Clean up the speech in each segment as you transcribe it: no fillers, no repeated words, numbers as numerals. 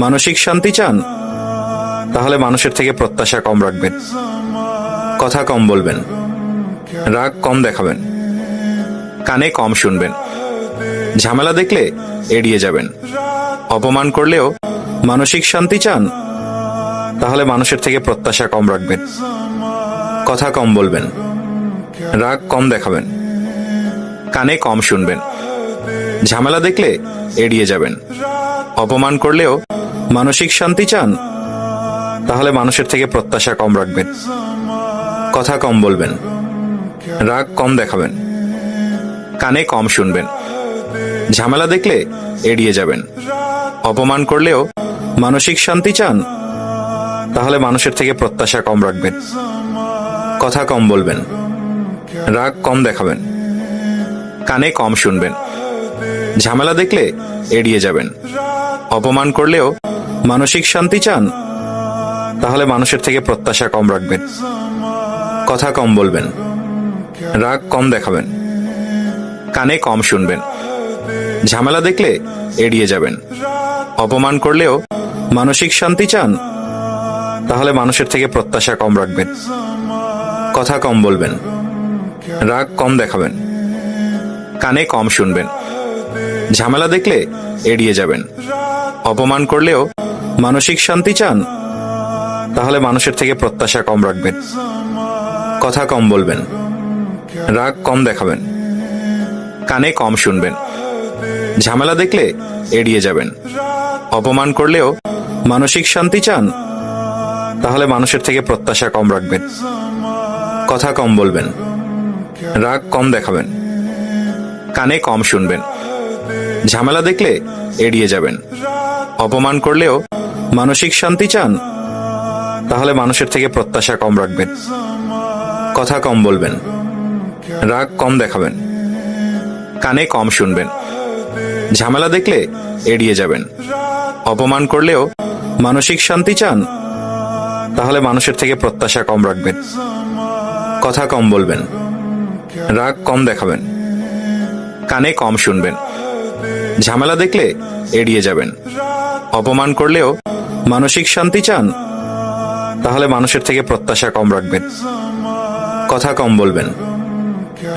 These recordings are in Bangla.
মানসিক শান্তি চান, তাহলে মানুষের থেকে প্রত্যাশা কম রাখবেন, কথা কম বলবেন, রাগ কম দেখাবেন, কানে কম শুনবেন, ঝামেলা দেখলে এড়িয়ে যাবেন, অপমান করলেও মানসিক শান্তি চান, তাহলে মানুষের থেকে প্রত্যাশা কম রাখবেন, কথা কম বলবেন, রাগ কম দেখাবেন, কানে কম শুনবেন, ঝামেলা দেখলে এড়িয়ে যাবেন, অপমান করলেও মানসিক শান্তি চান, তাহলে মানুষের থেকে প্রত্যাশা কম রাখবেন, কথা কম বলবেন, রাগ কম দেখাবেন, কানে কম শুনবেন, ঝামেলা দেখলে এড়িয়ে যাবেন, অপমান করলেও মানসিক শান্তি চান, তাহলে মানুষের থেকে প্রত্যাশা কম রাখবেন, কথা কম বলবেন, রাগ কম দেখাবেন, কানে কম শুনবেন, ঝামেলা দেখলে এড়িয়ে যাবেন, অপমান করলেও মানসিক শান্তি চান, তাহলে মানুষের থেকে প্রত্যাশা কম রাখবেন, কথা কম বলবেন, রাগ কম দেখাবেন, কানে কম শুনবেন, ঝামেলা দেখলে এড়িয়ে যাবেন, অপমান করলেও মানসিক শান্তি চান, তাহলে মানুষের থেকে প্রত্যাশা কম রাখবেন, কথা কম বলবেন, রাগ কম দেখাবেন, কানে কম শুনবেন, ঝামেলা দেখলে এড়িয়ে যাবেন, অপমান করলেও মানসিক শান্তি চান, তাহলে মানুষের থেকে প্রত্যাশা কম রাখবেন, কথা কম বলবেন, রাগ কম দেখাবেন, কানে কম শুনবেন, ঝামেলা দেখলে এড়িয়ে যাবেন, অপমান করলেও মানসিক শান্তি চান, তাহলে মানুষের থেকে প্রত্যাশা কম রাখবেন, কথা কম বলবেন, রাগ কম দেখাবেন, কানে কম শুনবেন, ঝামেলা দেখলে এড়িয়ে যাবেন, অপমান করলেও মানসিক শান্তি চান, তাহলে মানুষের থেকে প্রত্যাশা কম রাখবেন, কথা কম বলবেন, রাগ কম দেখাবেন, কানে কম শুনবেন, ঝামেলা দেখলে এড়িয়ে যাবেন, অপমান করলেও মানসিক শান্তি চান, তাহলে মানুষের থেকে প্রত্যাশা কম রাখবেন, কথা কম বলবেন, রাগ কম দেখাবেন, কানে কম শুনবেন, ঝামেলা দেখলে এড়িয়ে যাবেন, অপমান করলেও মানসিক শান্তি চান, তাহলে মানুষের থেকে প্রত্যাশা কম রাখবেন, কথা কম বলবেন,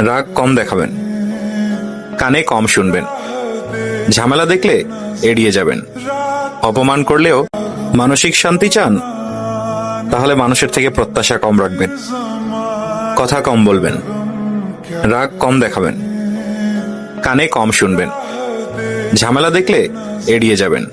রাগ কম দেখাবেন, কানে কম শুনবেন, ঝামেলা দেখলে এড়িয়ে যাবেন, অপমান করলেও মানসিক শান্তি চান, তাহলে মানুষের থেকে প্রত্যাশা কম রাখবেন, কথা কম বলবেন, রাগ কম দেখাবেন, কানে কম শুনবেন, ঝামেলা দেখলে এড়িয়ে যাবেন,